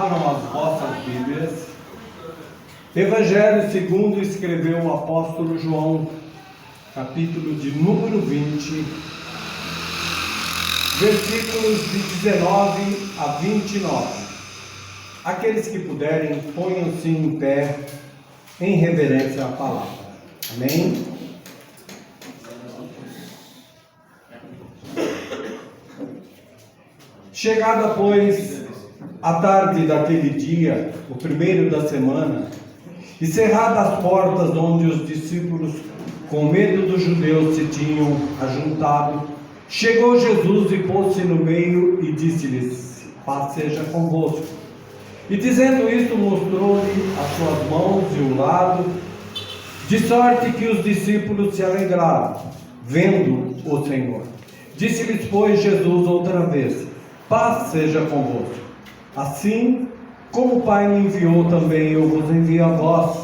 Abram as vossas Bíblias. Evangelho segundo escreveu o apóstolo João, capítulo de número 20, versículos de 19 a 29. Aqueles que puderem, ponham-se em pé em reverência à palavra. Amém? Chegada, pois, a tarde daquele dia, o primeiro da semana, e cerradas as portas onde os discípulos, com medo dos judeus, se tinham ajuntado, chegou Jesus e pôs-se no meio e disse-lhes: paz seja convosco. E dizendo isso, mostrou-lhe as suas mãos e o lado, de sorte que os discípulos se alegraram, vendo o Senhor. Disse-lhes, pois, Jesus outra vez: paz seja convosco. Assim como o Pai me enviou, também eu vos envio a vós.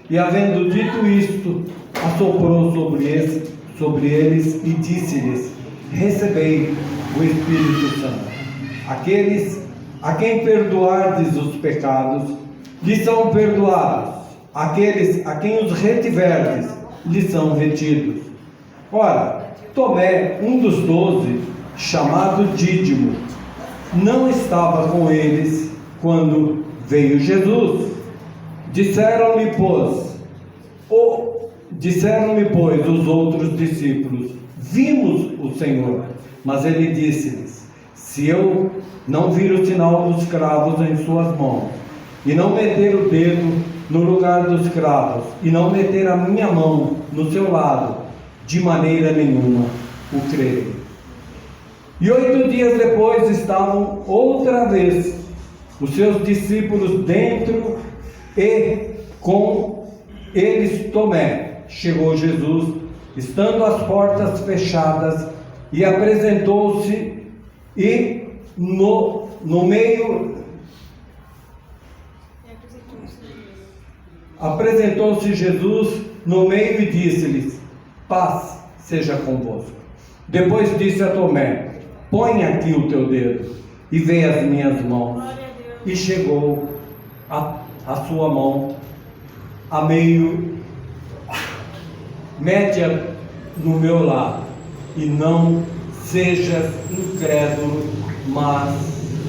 E havendo dito isto, assoprou sobre eles e disse-lhes: recebei o Espírito Santo. Aqueles a quem perdoardes os pecados, lhes são perdoados. Aqueles a quem os retiverdes, lhes são retidos. Ora, Tomé, um dos 12, chamado Dídimo, não estava com eles quando veio Jesus. Disseram-lhe, pois, os outros discípulos: vimos o Senhor. Mas ele disse-lhes: se eu não vir o sinal dos cravos em suas mãos, e não meter o dedo no lugar dos cravos, e não meter a minha mão no seu lado, de maneira nenhuma o crerei. E 8 dias depois estavam outra vez os seus discípulos dentro, e com eles Tomé. Chegou Jesus, estando as portas fechadas, e apresentou-se, e no meio apresentou-se Jesus no meio e disse-lhes: paz seja convosco. Depois disse a Tomé: põe aqui o teu dedo e vê as minhas mãos. E chegou a sua mão a meio, mete-a no meu lado, e não sejas incrédulo, mas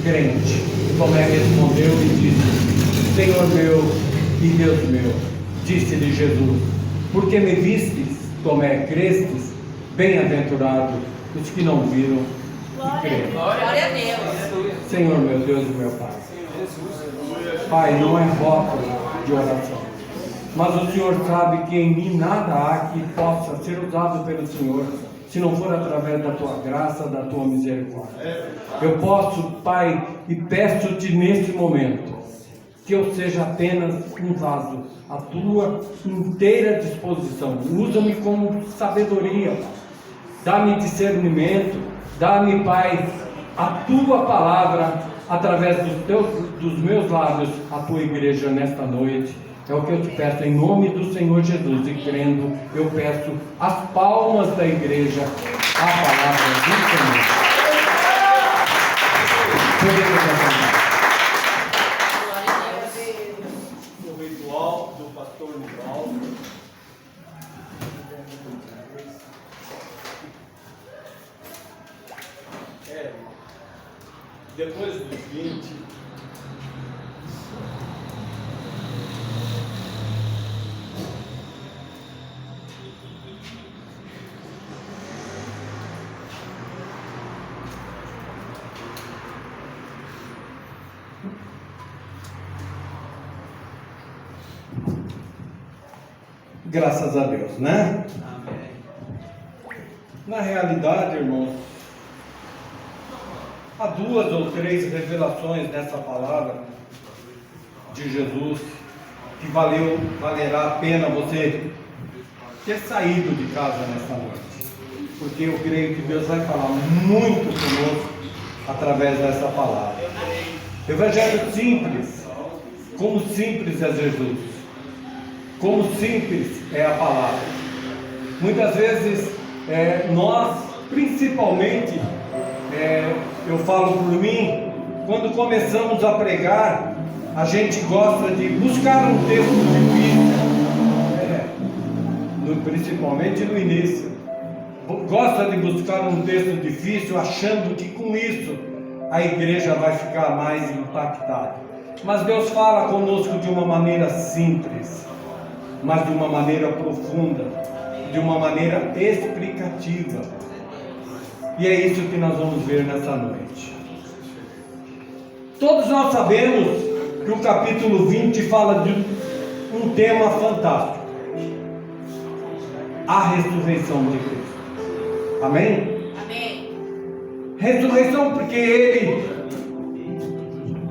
crente. Tomé respondeu e disse: Senhor meu e Deus meu. Disse-lhe Jesus: porque me vistes, Tomé, crestes? Bem-aventurados os que não viram e creram. Glória a Deus. Senhor meu Deus e meu Pai, Pai, não é rótulo de oração, mas o Senhor sabe que em mim nada há que possa ser usado pelo Senhor, se não for através da Tua graça, da Tua misericórdia. Eu posso, Pai, e peço-Te nesse momento, que eu seja apenas um vaso, à Tua inteira disposição. Usa-me com sabedoria, dá-me discernimento, dá-me, Pai, a Tua palavra, através dos meus lábios, a Tua igreja nesta noite. É o que eu te peço em nome do Senhor Jesus, e crendo, eu peço as palmas da igreja, a palavra do Senhor. Podemos acompanhar. O ritual do pastor Nivaldo. Depois dos 20, graças a Deus, né? Amém. Na realidade, irmãos, há 2 ou 3 revelações nessa palavra de Jesus que valerá a pena você ter saído de casa nessa noite, porque eu creio que Deus vai falar muito conosco através dessa palavra. Evangelho simples, como simples é Jesus, como simples é a palavra. Muitas vezes nós, principalmente, eu falo por mim, quando começamos a pregar, a gente gosta de buscar um texto difícil, principalmente no início. Gosta de buscar um texto difícil, achando que com isso a igreja vai ficar mais impactada. Mas Deus fala conosco de uma maneira simples, mas de uma maneira profunda, de uma maneira explicativa. E é isso que nós vamos ver nessa noite. Todos nós sabemos que o capítulo 20 fala de um tema fantástico: a ressurreição de Cristo. Amém? Amém. Ressurreição, porque Ele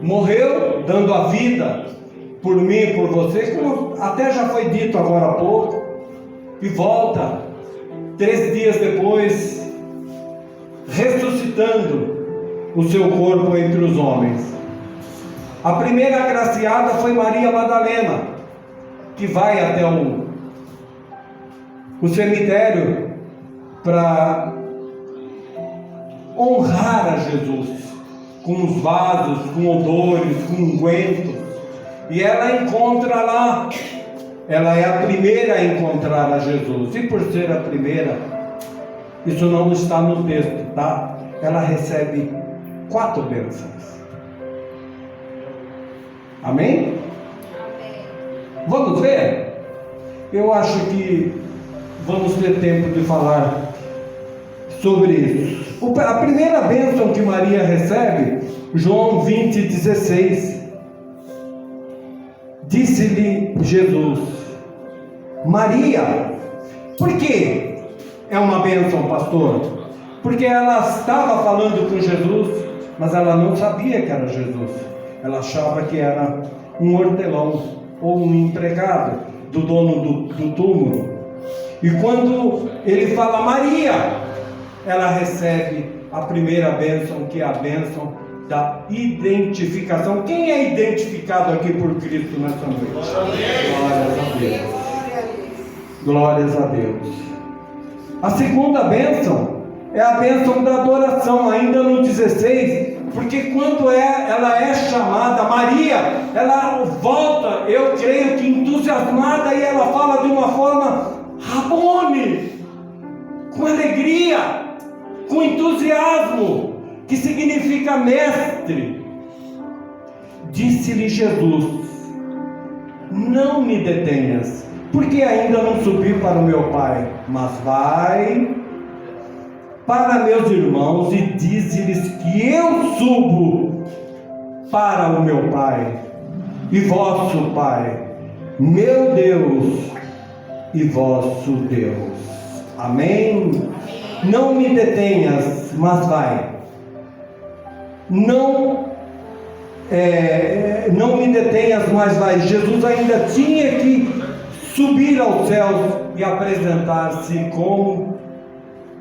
morreu dando a vida por mim e por vocês, como até já foi dito agora há pouco, e volta 3 dias depois, ressuscitando o seu corpo entre os homens. A primeira agraciada foi Maria Madalena, que vai até o cemitério para honrar a Jesus, com os vasos, com odores, com ungüentos, e ela encontra lá, ela é a primeira a encontrar a Jesus, e por ser a primeira, isso não está no texto, tá? Ela recebe 4 bênçãos. Amém? Vamos ver? Eu acho que vamos ter tempo de falar sobre isso. A primeira bênção que Maria recebe, João 20:16. Disse-lhe Jesus: Maria. Por quê? É uma bênção, pastor? Porque ela estava falando com Jesus, mas ela não sabia que era Jesus. Ela achava que era um hortelão ou um empregado do dono do túmulo. E quando ele fala Maria, ela recebe a primeira bênção, que é a bênção da identificação. Quem é identificado aqui por Cristo nessa noite? Glórias a Deus. Glórias a Deus. A segunda bênção é a bênção da adoração, ainda no 16, porque quando ela é chamada Maria, ela volta, eu creio que entusiasmada, e ela fala de uma forma Rabone, com alegria, com entusiasmo, que significa mestre. Disse-lhe Jesus: não me detenhas, porque ainda não subi para o meu Pai, mas vai para meus irmãos e dize-lhes que eu subo para o meu Pai e vosso Pai, meu Deus e vosso Deus. Amém? Não me detenhas, mas vai. Não me detenhas, mas vai. Jesus ainda tinha que subir aos céus e apresentar-se como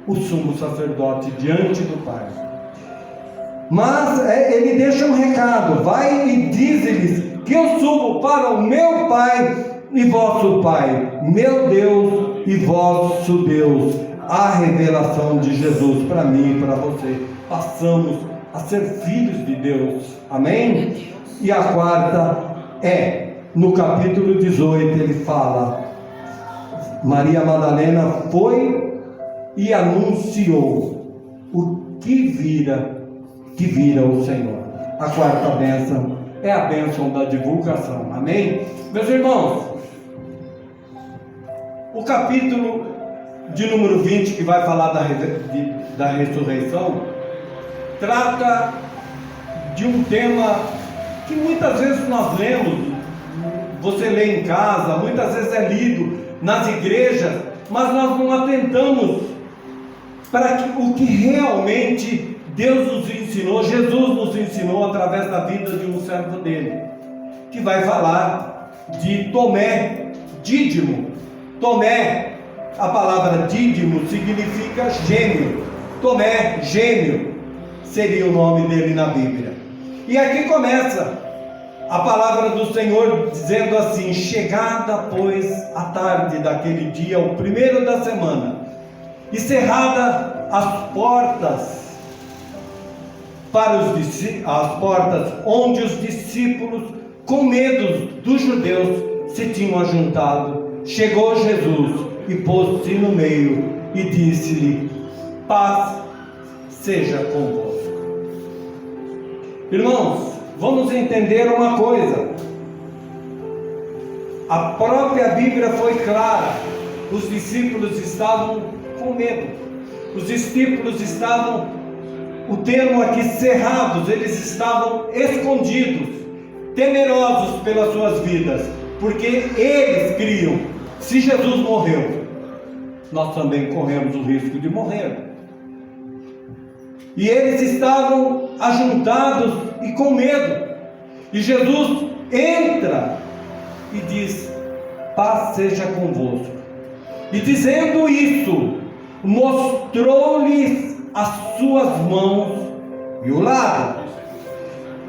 o sumo sacerdote diante do Pai. Mas ele deixa um recado: vai e dize-lhes que eu subo para o meu Pai e vosso Pai, meu Deus e vosso Deus. A revelação de Jesus para mim e para você. Passamos a ser filhos de Deus. Amém? E a quarta é, no capítulo 18, ele fala: Maria Madalena foi e anunciou o que vira o Senhor. A quarta bênção é a bênção da divulgação. Amém? Meus irmãos, o capítulo de número 20, que vai falar da ressurreição, trata de um tema que muitas vezes nós lemos, você lê em casa, muitas vezes é lido nas igrejas, mas nós não atentamos para o que realmente Deus nos ensinou, Jesus nos ensinou através da vida de um servo dele, que vai falar de Tomé, Dídimo. Tomé, a palavra dídimo significa gêmeo. Tomé, gêmeo, seria o nome dele na Bíblia. E aqui começa a palavra do Senhor dizendo assim: chegada, pois, a tarde daquele dia, o primeiro da semana, e cerrada as portas as portas onde os discípulos com medo dos judeus se tinham ajuntado, chegou Jesus e pôs-se no meio e disse-lhe: paz seja convosco. Irmãos, vamos entender uma coisa. A própria Bíblia foi clara. Os discípulos estavam com medo. Os discípulos estavam, o termo aqui, cerrados. Eles estavam escondidos, temerosos pelas suas vidas, porque eles criam: se Jesus morreu, nós também corremos o risco de morrer. E eles estavam ajuntados e com medo. E Jesus entra e diz: paz seja convosco. E dizendo isso, mostrou-lhes as suas mãos e o lado,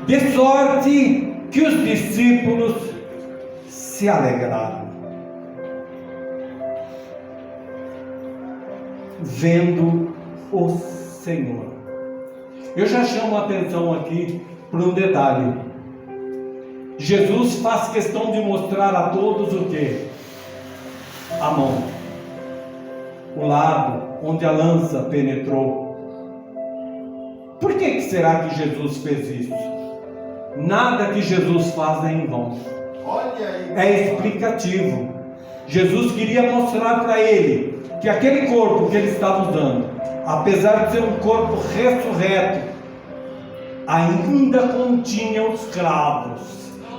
de sorte que os discípulos se alegraram, vendo o Senhor. Eu já chamo a atenção aqui para um detalhe. Jesus faz questão de mostrar a todos o que? A mão, o lado onde a lança penetrou. Por que será que Jesus fez isso? Nada que Jesus faz é em vão. É explicativo. Jesus queria mostrar para ele que aquele corpo que ele estava usando, apesar de ser um corpo ressurreto, ainda continha os cravos,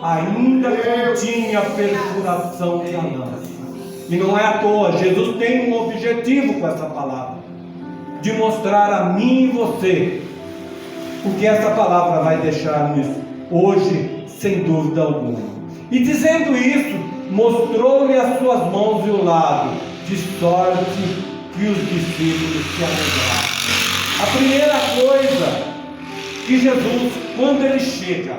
ainda continha a perfuração da lança. E não é à toa, Jesus tem um objetivo com essa palavra, de mostrar a mim e você o que essa palavra vai deixar-nos hoje, sem dúvida alguma. E dizendo isso, mostrou-lhe as suas mãos e o lado, de sorte que os discípulos se alegraram. A primeira coisa que Jesus, quando ele chega,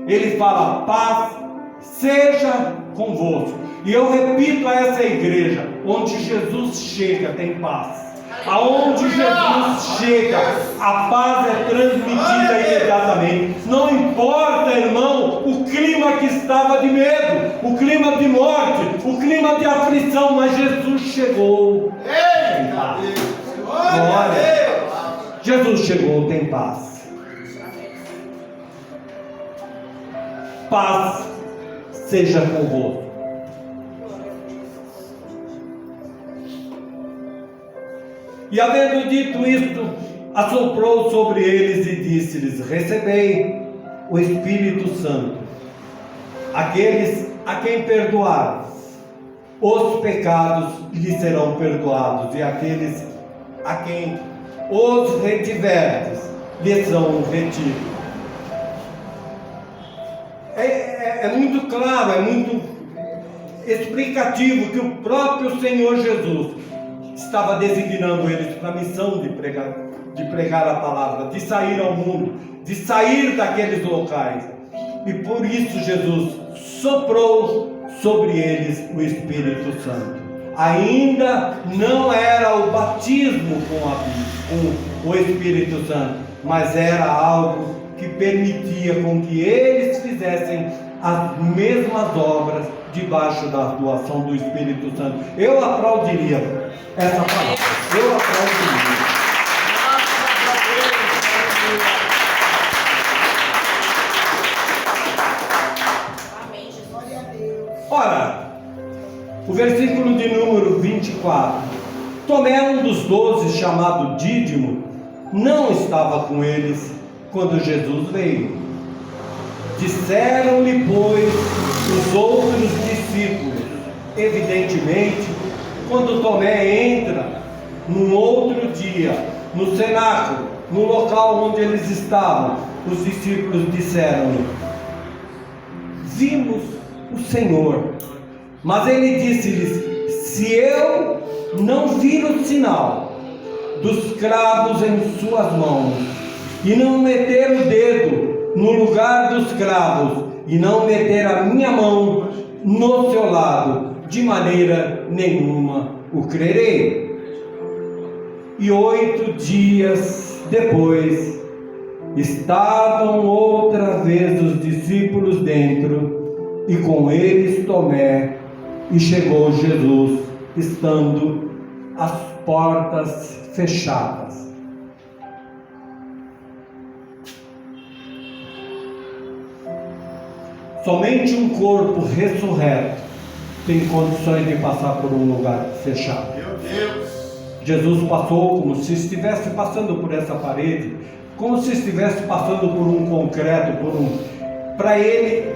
ele fala: paz seja convosco. E eu repito a essa igreja: onde Jesus chega tem paz. Aonde Jesus chega, a paz é transmitida imediatamente. Não importa, irmão, o clima que estava de medo, o clima de morte, o clima de aflição, mas Jesus chegou. Tem paz. Glória. Jesus chegou, tem paz. Paz seja convosco. E havendo dito isto, assoprou sobre eles e disse-lhes: recebei o Espírito Santo. Aqueles a quem perdoares os pecados lhes serão perdoados, e aqueles a quem os retiverdes lhes são retidos. É muito claro, é muito explicativo que o próprio Senhor Jesus estava designando eles para a missão de pregar a palavra, de sair ao mundo, de sair daqueles locais. E por isso Jesus soprou sobre eles o Espírito Santo. Ainda não era o batismo com o Espírito Santo, mas era algo que permitia com que eles fizessem as mesmas obras debaixo da atuação do Espírito Santo. Eu aplaudiria essa palavra. Eu aplaudiria. Ora, o versículo de número 24: Tomé, um dos 12, chamado Dídimo, não estava com eles quando Jesus veio. Disseram-lhe, pois, os outros discípulos. Evidentemente, quando Tomé entra num outro dia no cenáculo, no local onde eles estavam, os discípulos disseram-lhe: vimos o Senhor. Mas ele disse-lhes: se eu não vir o sinal dos cravos em suas mãos, e não meter o dedo no lugar dos cravos, e não meter a minha mão no seu lado, de maneira nenhuma o crerei. E 8 dias depois, estavam outra vez os discípulos dentro, e com eles Tomé, e chegou Jesus, estando as portas fechadas. Somente um corpo ressurreto tem condições de passar por um lugar fechado. Meu Deus! Jesus passou como se estivesse passando por essa parede, como se estivesse passando por um concreto, para ele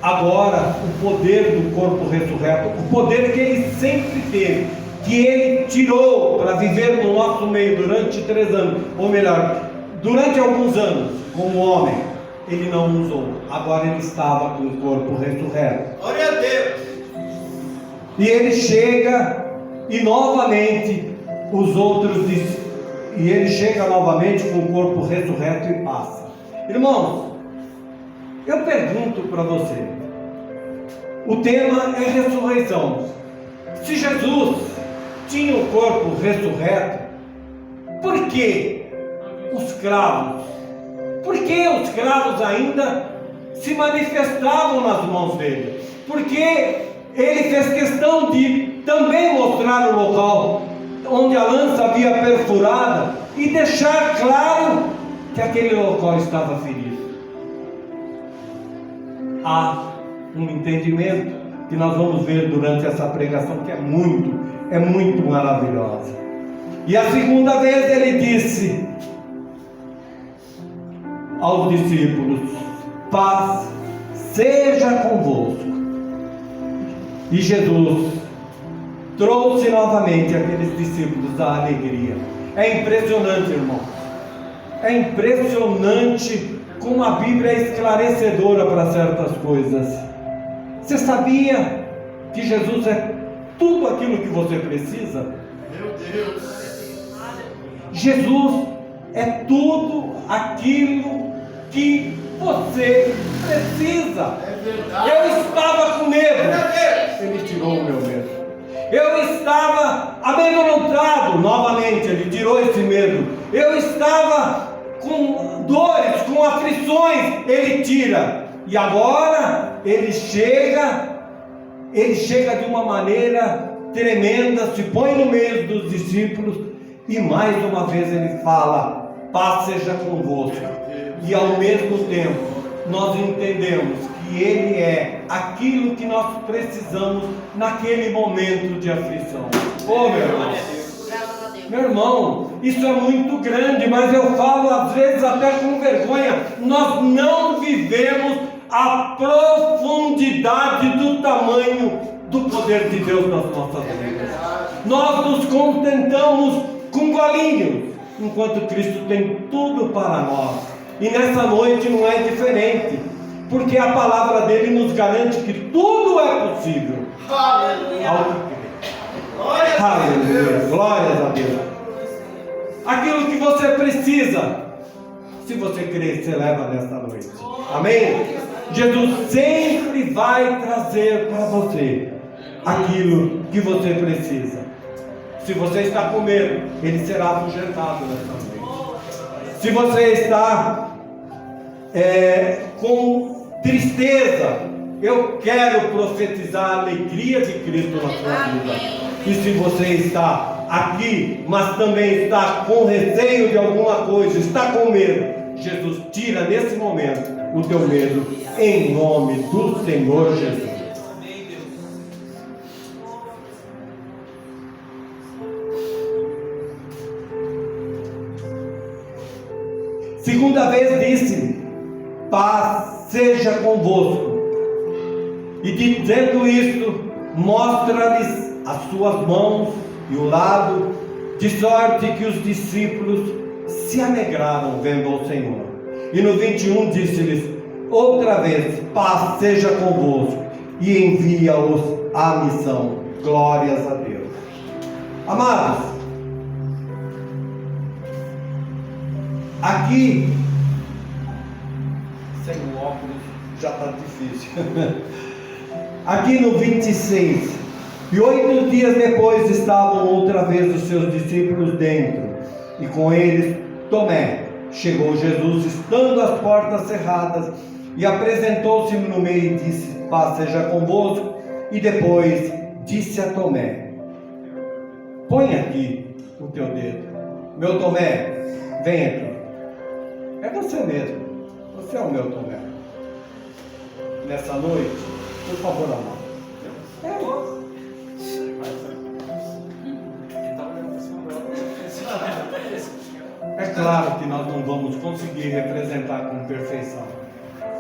agora o poder do corpo ressurreto, o poder que ele sempre teve, que ele tirou para viver no nosso meio durante 3 anos, ou melhor, durante alguns anos, como homem, ele não usou. Agora ele estava com o corpo ressurreto. Glória a Deus! E ele chega e novamente ele chega novamente com o corpo ressurreto e passa. Irmãos, eu pergunto para você, o tema é ressurreição. Se Jesus tinha o corpo ressurreto, por que os cravos? Por que os cravos ainda se manifestavam nas mãos dele? Porque ele fez questão de também mostrar o local onde a lança havia perfurada e deixar claro que aquele local estava ferido. Há um entendimento que nós vamos ver durante essa pregação que é muito maravilhosa. E a segunda vez ele disse aos discípulos: paz seja convosco. E Jesus trouxe novamente aqueles discípulos à alegria. É impressionante, irmão. É impressionante como a Bíblia é esclarecedora para certas coisas. Você sabia que Jesus é tudo aquilo que você precisa? Meu Deus! Jesus é tudo aquilo que você precisa. É verdade! Eu estava com medo, Ele tirou o meu medo. Eu estava amedrontado, novamente Ele tirou esse medo. Eu estava com dores, com aflições, Ele tira. E agora Ele chega de uma maneira tremenda, se põe no meio dos discípulos e mais uma vez Ele fala: paz seja convosco. E ao mesmo tempo nós entendemos que Ele é aquilo que nós precisamos naquele momento de aflição. Oh, meu irmão, meu irmão, isso é muito grande, mas eu falo às vezes até com vergonha. Nós não vivemos a profundidade do tamanho do poder de Deus nas nossas vidas. Nós nos contentamos com golinhos, enquanto Cristo tem tudo para nós. E nessa noite não é diferente, porque a palavra dele nos garante que tudo é possível. Aleluia! Ao que crê. Aleluia! Glórias a Deus. Aquilo que você precisa, se você crer, você leva nesta noite. Amém? Jesus sempre vai trazer para você aquilo que você precisa. Se você está com medo, ele será afugentado nesta noite. Se você está com tristeza, eu quero profetizar a alegria de Cristo na sua vida. E se você está aqui, mas também está com receio de alguma coisa, está com medo, Jesus tira nesse momento o teu medo, em nome do Senhor Jesus. Segunda vez disse-lhe: paz seja convosco. E dizendo isto, mostra-lhes as suas mãos e o lado, de sorte que os discípulos se alegraram vendo ao Senhor. E no 21 disse-lhes outra vez: paz seja convosco, e envia-os à missão. Glórias a Deus. Amados, aqui, sem o óculos já está difícil. Aqui no 26, e 8 dias depois estavam outra vez os seus discípulos dentro, e com eles Tomé. chegou Jesus, estando as portas cerradas, e apresentou-se no meio e disse: paz seja convosco. E depois disse a Tomé: põe aqui o teu dedo. Meu Tomé, vem aqui. É você mesmo. Você é o meu Tomé. Nessa noite, por favor, amado. É claro que nós não vamos conseguir representar com perfeição.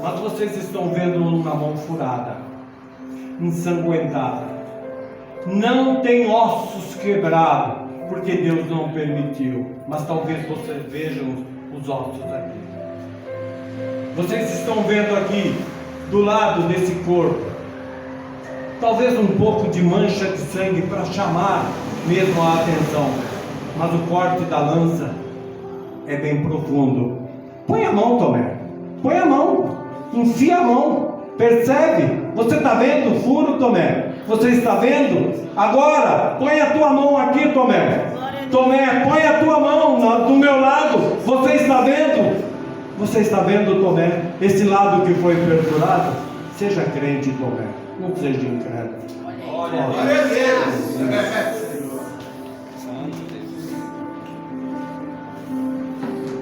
Mas vocês estão vendo uma mão furada, ensanguentada. Não tem ossos quebrados, porque Deus não permitiu. Mas talvez vocês vejam os ossos aqui. Vocês estão vendo aqui, do lado desse corpo, talvez um pouco de mancha de sangue para chamar mesmo a atenção. Mas o corte da lança é bem profundo. Põe a mão, Tomé. Põe a mão. Enfia a mão. Percebe? Você está vendo o furo, Tomé? Você está vendo? Agora, põe a tua mão aqui, Tomé. Tomé, põe a tua mão do meu lado. Você está vendo? Você está vendo, Tomé? Esse lado que foi perfurado? Seja crente, Tomé. Não seja incrédulo. Glória a Deus.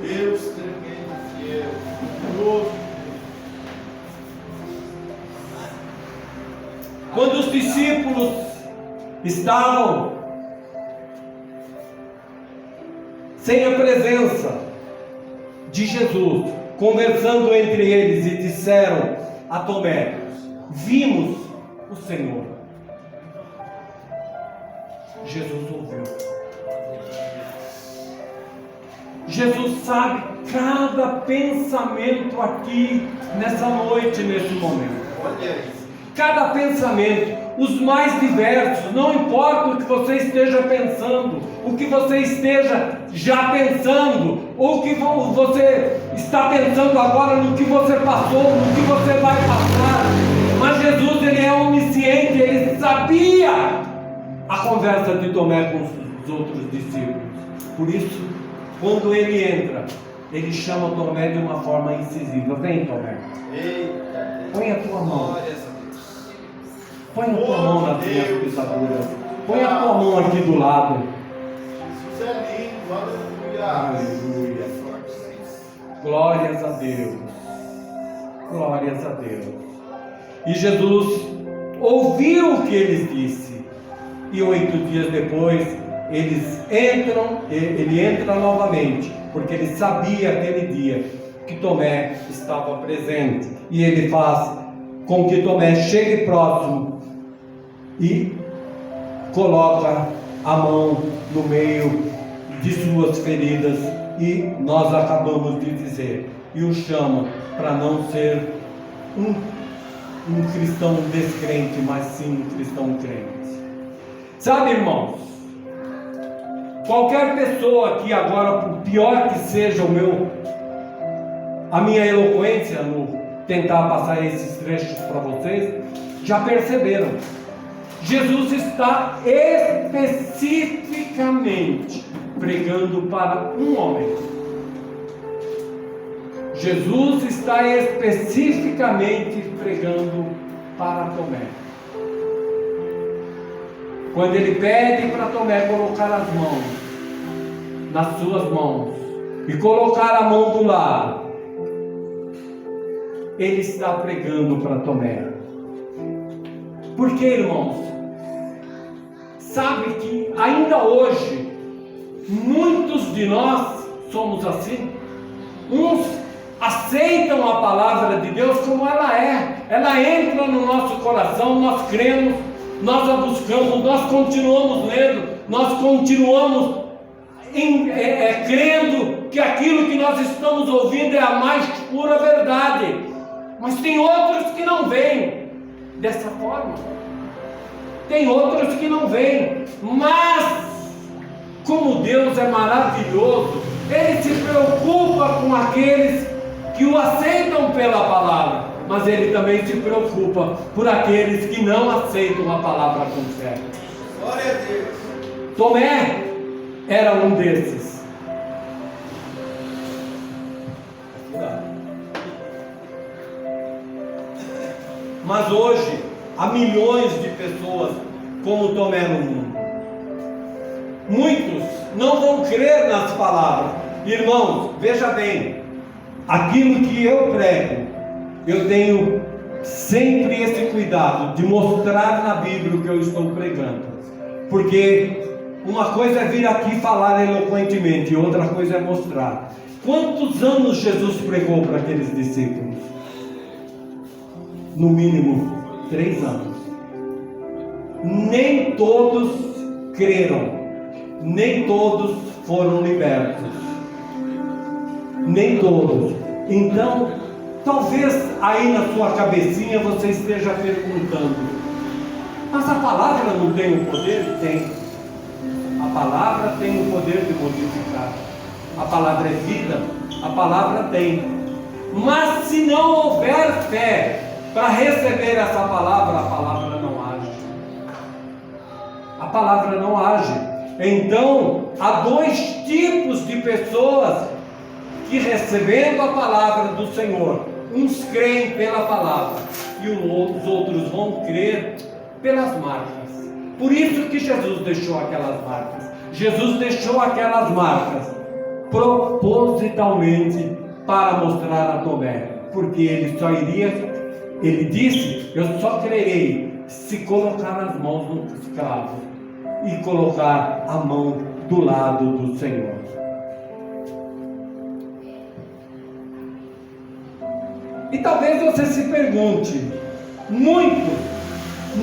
Deus tremendo fiel. Quando os discípulos estavam sem a presença de Jesus, conversando entre eles, e disseram a Tomé: vimos o Senhor. Jesus ouviu. Jesus sabe cada pensamento aqui, nessa noite, nesse momento. Olha isso. Cada pensamento, os mais diversos, não importa o que você esteja pensando, o que você esteja já pensando, ou o que você está pensando agora, no que você passou, no que você vai passar. Mas Jesus, ele é onisciente, ele sabia a conversa de Tomé com os outros discípulos. Por isso, quando ele entra, ele chama Tomé de uma forma incisiva: vem, Tomé, põe a tua mão. Põe a tua mão nas minhas pisaduras. Põe a tua mão aqui do lado. Jesus é lindo, aleluia. Aleluia. Glórias a Deus. Glórias a Deus. E Jesus ouviu o que eles disse. E 8 dias depois, ele entra novamente, porque ele sabia aquele dia que Tomé estava presente. E ele faz com que Tomé chegue próximo e coloca a mão no meio de suas feridas, e nós acabamos de dizer, e o chama para não ser um cristão descrente, mas sim um cristão crente. Sabe, irmãos, qualquer pessoa aqui agora, por pior que seja a minha eloquência no tentar passar esses trechos para vocês, já perceberam. Jesus está especificamente pregando para um homem. Jesus está especificamente pregando para Tomé. Quando ele pede para Tomé colocar as mãos nas suas mãos e colocar a mão do lado, ele está pregando para Tomé. Por que, irmãos? Sabe que ainda hoje muitos de nós somos assim. Uns aceitam a palavra de Deus como ela é. Ela entra no nosso coração, nós cremos, nós a buscamos, nós continuamos lendo, nós continuamos crendo que aquilo que nós estamos ouvindo é a mais pura verdade. Mas tem outros que não veem dessa forma. Tem outros que não veem. Mas, como Deus é maravilhoso, Ele se preocupa com aqueles que o aceitam pela palavra, mas Ele também se preocupa por aqueles que não aceitam a palavra com fé. Glória a Deus. Tomé era um desses. Mas hoje há milhões de pessoas como Tomé no mundo. Muitos não vão crer nas palavras. Irmãos, veja bem, aquilo que eu prego, eu tenho sempre esse cuidado de mostrar na Bíblia o que eu estou pregando, porque uma coisa é vir aqui falar eloquentemente e outra coisa é mostrar. Quantos anos Jesus pregou para aqueles discípulos? No mínimo 3 anos. Nem todos creram, nem todos foram libertos, nem todos. Então, talvez aí na sua cabecinha você esteja perguntando: mas a palavra não tem o poder? Tem. A palavra tem o poder de modificar. A palavra é vida, a palavra tem. Mas se não houver fé para receber essa palavra, a palavra não age. A palavra não age. Então, há 2 tipos de pessoas que, recebendo a palavra do Senhor, uns creem pela palavra e os outros vão crer pelas marcas. Por isso que Jesus deixou aquelas marcas. Jesus deixou aquelas marcas propositalmente para mostrar a Tomé, porque ele disse: eu só crerei se colocar as mãos no escravo e colocar a mão do lado do Senhor. E talvez você se pergunte: muitos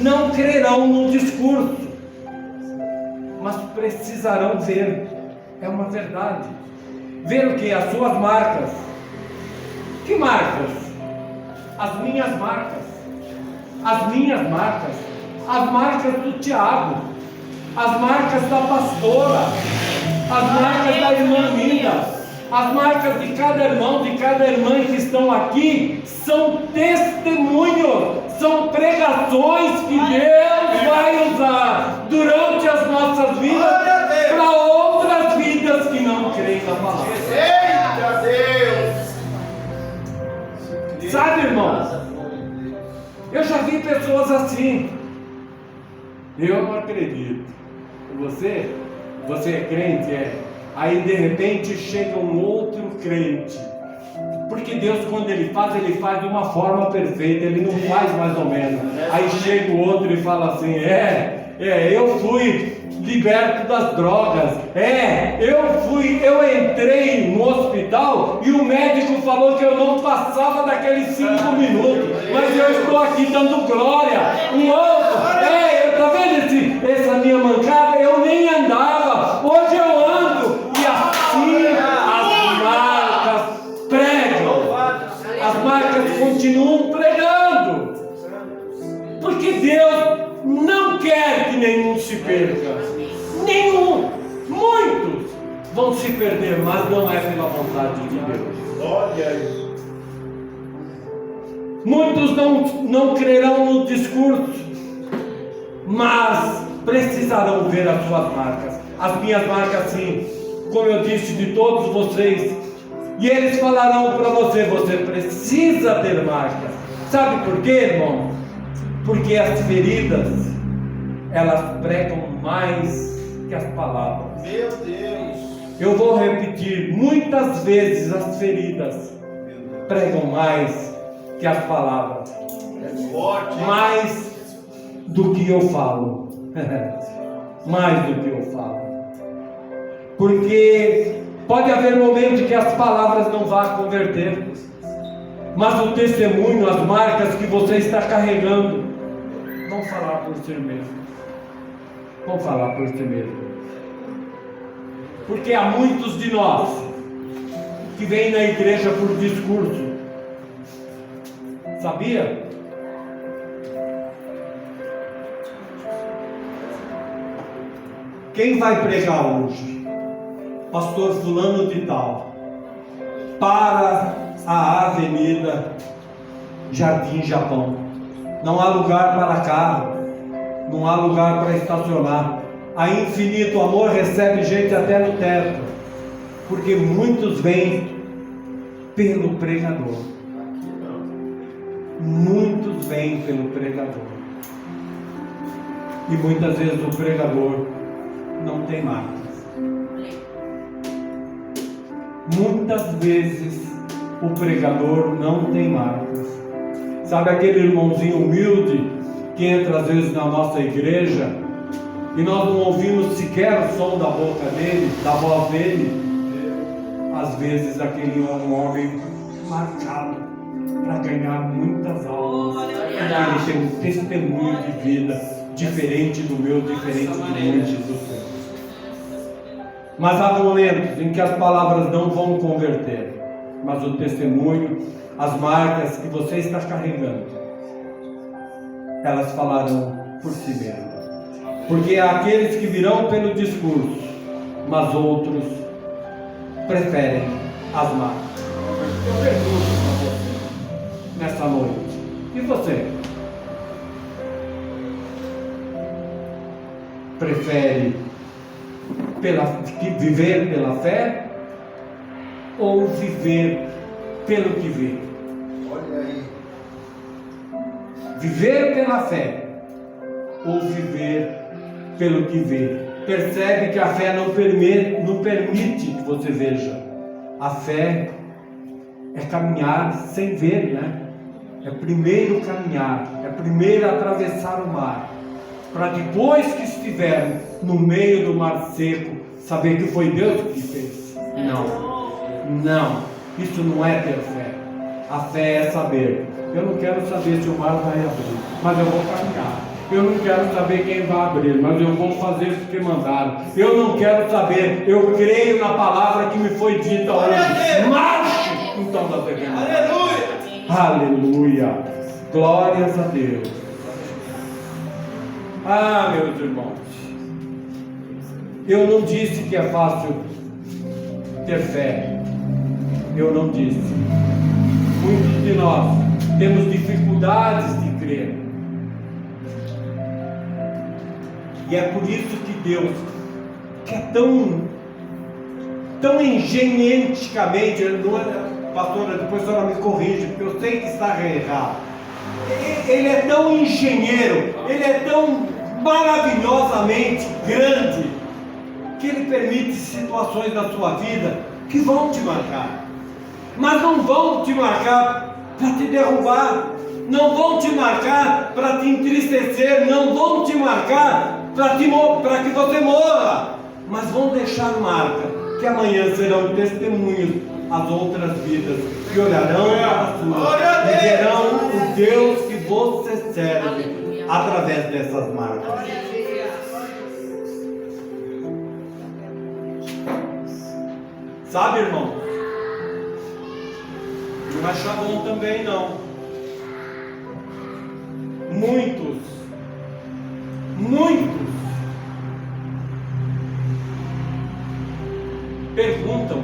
não crerão no discurso, mas precisarão ver. É uma verdade. Ver o que? As suas marcas. Que marcas? As minhas marcas. As minhas marcas. As marcas do Tiago. As marcas da pastora. As marcas da irmã Linda. As marcas de cada irmão, de cada irmã que estão aqui, são testemunhos, são pregações que Deus vai usar durante as nossas vidas para outras vidas que não creem na palavra. Eita Deus! Sabe, irmãos, eu já vi pessoas assim. Eu não acredito. Você é crente? É. Aí de repente chega um outro crente, porque Deus, quando Ele faz de uma forma perfeita, Ele não faz mais ou menos. Aí chega o outro e fala assim: eu fui liberto das drogas, eu entrei no hospital e o médico falou que eu não passava daqueles 5 minutos, mas eu estou aqui dando glória. Um outro, tá vendo essa minha mancada? Eu nem andava, hoje eu ando. E assim as marcas pregam, as marcas continuam pregando, porque Deus não quer que nenhum se perca. Nenhum. Muitos vão se perder, mas não é pela vontade de Deus. Olha isso. Muitos não crerão no discurso, mas precisarão ver as suas marcas. As minhas marcas, sim, como eu disse, de todos vocês. E eles falarão para você: você precisa ter marcas. Sabe por quê, irmão? Porque as feridas, elas pregam mais que as palavras. Meu Deus! Eu vou repetir: muitas vezes as feridas pregam mais que as palavras. É forte. Mais do que eu falo. Mais do que eu falo. Porque pode haver momentos que as palavras não vão converter, mas o testemunho, as marcas que você está carregando, vão falar por si mesmo. Vão falar por si mesmo. Porque há muitos de nós que vêm na igreja por discurso. Sabia? Quem vai pregar hoje? Pastor fulano de tal, para a Avenida Jardim Japão. Não há lugar para carro, não há lugar para estacionar. A Infinito Amor recebe gente até no teto, porque muitos vêm pelo pregador. muitos vêm pelo pregador. E muitas vezes o pregador não tem marcas. Muitas vezes o pregador não tem marcas. Sabe aquele irmãozinho humilde que entra às vezes na nossa igreja e nós não ouvimos sequer o som da boca dele, da voz dele? Às vezes aquele homem marcado para ganhar muitas almas, porque ele tem um testemunho de vida diferente do meu, diferente de muitos do seu. Mas há momentos em que as palavras não vão converter, mas o testemunho, as marcas que você está carregando, elas falarão por si mesmas. Porque há aqueles que virão pelo discurso, mas outros preferem as marcas. Eu pergunto para você nessa noite: e você? Prefere viver pela fé ou viver pelo que vê? Olha aí. Viver pela fé ou viver pelo que vê? Percebe que a fé não permite que você veja. A fé é caminhar sem ver, né? É primeiro caminhar, é primeiro atravessar o mar, para depois que estiver no meio do mar seco, saber que foi Deus que fez. Não, isso não é ter fé. A fé é saber: eu não quero saber se o mar vai abrir, mas eu vou caminhar. Eu não quero saber quem vai abrir, mas eu vou fazer o que mandaram. Eu não quero saber, eu creio na palavra que me foi dita hoje. Marche! Então nós devemos. Aleluia! Glórias a Deus. Ah, meus irmãos, eu não disse que é fácil ter fé. Eu não disse. Muitos de nós temos dificuldades de crer. E é por isso que Deus, que é tão engenhenticamente, pastora, depois a senhora me corrige, porque eu sei que está errado. Ele é tão engenheiro, ele é tão maravilhosamente grande, que ele permite situações na sua vida que vão te marcar, mas não vão te marcar para te derrubar, não vão te marcar para te entristecer, não vão te marcar para que você morra, mas vão deixar marca, que amanhã serão testemunhos às outras vidas, que olharão para a sua e verão o Deus que você serve através dessas marcas. Sabe, irmão, não é chavão também não. Muitos perguntam: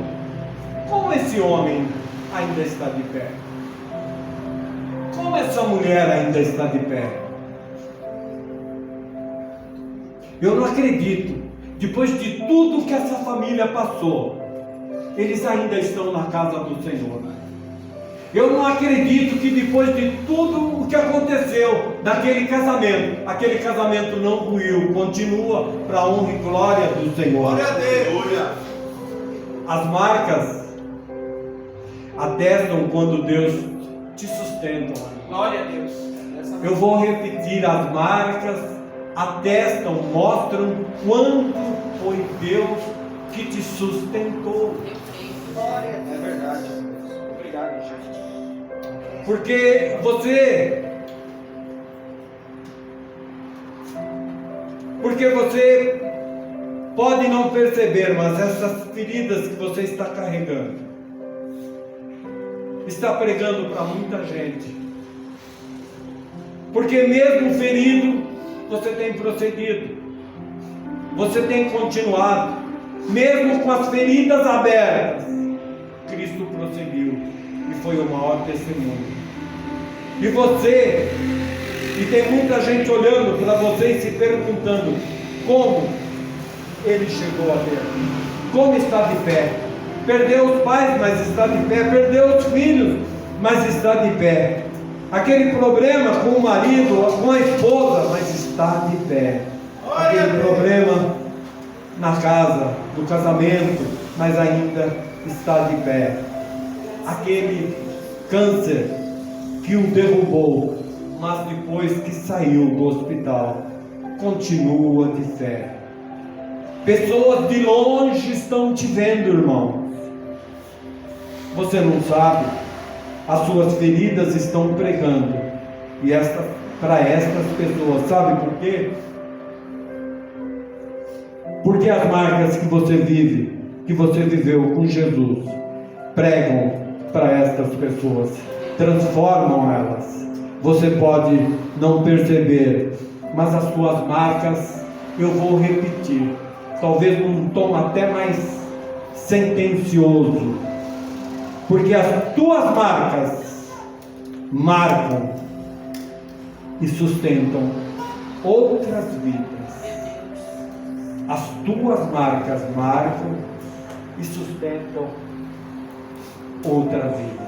como esse homem ainda está de pé? Como essa mulher ainda está de pé? Eu não acredito, depois de tudo que essa família passou, eles ainda estão na casa do Senhor. Eu não acredito que depois de tudo o que aconteceu daquele casamento, aquele casamento não ruiu, continua para a honra e glória do Senhor. Glória a Deus. As marcas atestam quando Deus te sustenta. Glória a Deus. Eu vou repetir: as marcas atestam, mostram quando foi Deus que te sustentou. É verdade. Obrigado, gente. Porque você pode não perceber, mas essas feridas que você está carregando está pregando para muita gente. Porque mesmo ferido, você tem procedido, você tem continuado, mesmo com as feridas abertas, Cristo prosseguiu e foi o maior testemunho. E tem muita gente olhando para você e se perguntando como ele chegou a Deus, como está de pé. Perdeu os pais, mas está de pé. Perdeu os filhos, mas está de pé. aquele problema com o marido, com a esposa, mas está de pé. Aquele problema na casa, do casamento, mas ainda está de pé. Aquele câncer que o derrubou, mas depois que saiu do hospital, continua de fé. Pessoas de longe estão te vendo, irmão. Você não sabe, as suas feridas estão pregando. E para estas pessoas, sabe por quê? Porque as marcas que você vive, que você viveu com Jesus, pregam para estas pessoas, transformam elas. Você pode não perceber, mas as suas marcas, eu vou repetir, talvez num tom até mais sentencioso, porque as tuas marcas marcam e sustentam outras vidas. As tuas marcas marcam e sustentam outra vida.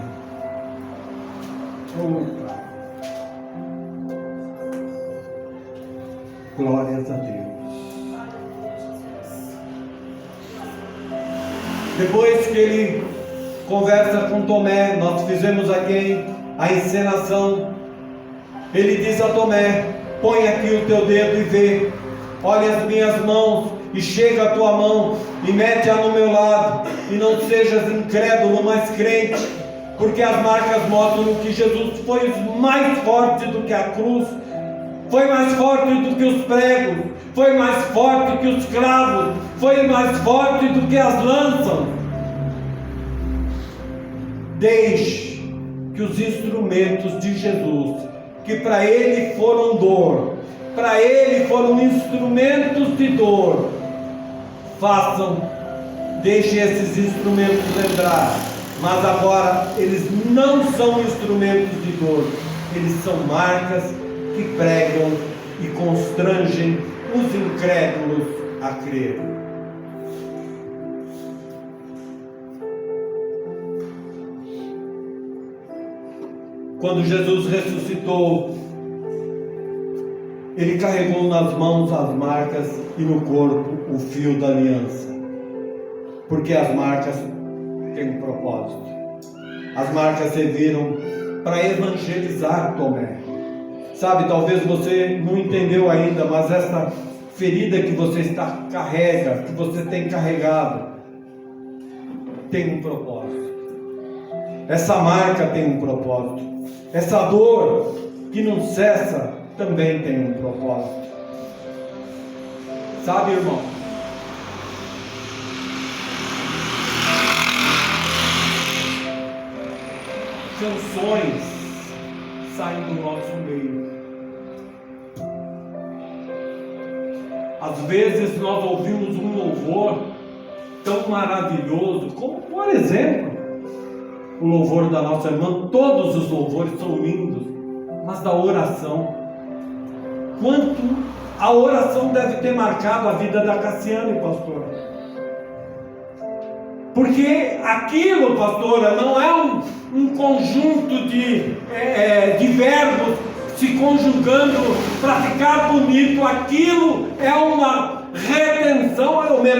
Outra. Glórias a Deus. Depois que ele conversa com Tomé, nós fizemos aqui a encenação. Ele diz a Tomé: põe aqui o teu dedo e vê. Olha as minhas mãos e chega a tua mão e mete-a no meu lado, e não sejas incrédulo, mas crente, porque as marcas mostram que Jesus foi mais forte do que a cruz, foi mais forte do que os pregos, foi mais forte que os cravos, foi mais forte do que as lanças. Deixe que os instrumentos de Jesus, que para ele foram dor, para ele foram instrumentos de dor, deixe esses instrumentos entrar. Mas agora eles não são instrumentos de dor, eles são marcas que pregam e constrangem os incrédulos a crer. Quando Jesus ressuscitou, ele carregou nas mãos as marcas e no corpo o fio da aliança, porque as marcas têm um propósito. As marcas serviram para evangelizar Tomé. Sabe, talvez você não entendeu ainda, mas essa ferida que você carrega, que você tem carregado, tem um propósito. Essa marca tem um propósito. Essa dor que não cessa também tem um propósito. Sabe, irmão? Canções saem do nosso meio. Às vezes nós ouvimos um louvor tão maravilhoso, como por exemplo o louvor da nossa irmã. Todos os louvores são lindos, mas da oração, quanto a oração deve ter marcado a vida da Cassiane, pastor? Porque aquilo, pastora, não é um conjunto de verbos se conjugando para ficar bonito. Aquilo é uma retenção, ou melhor,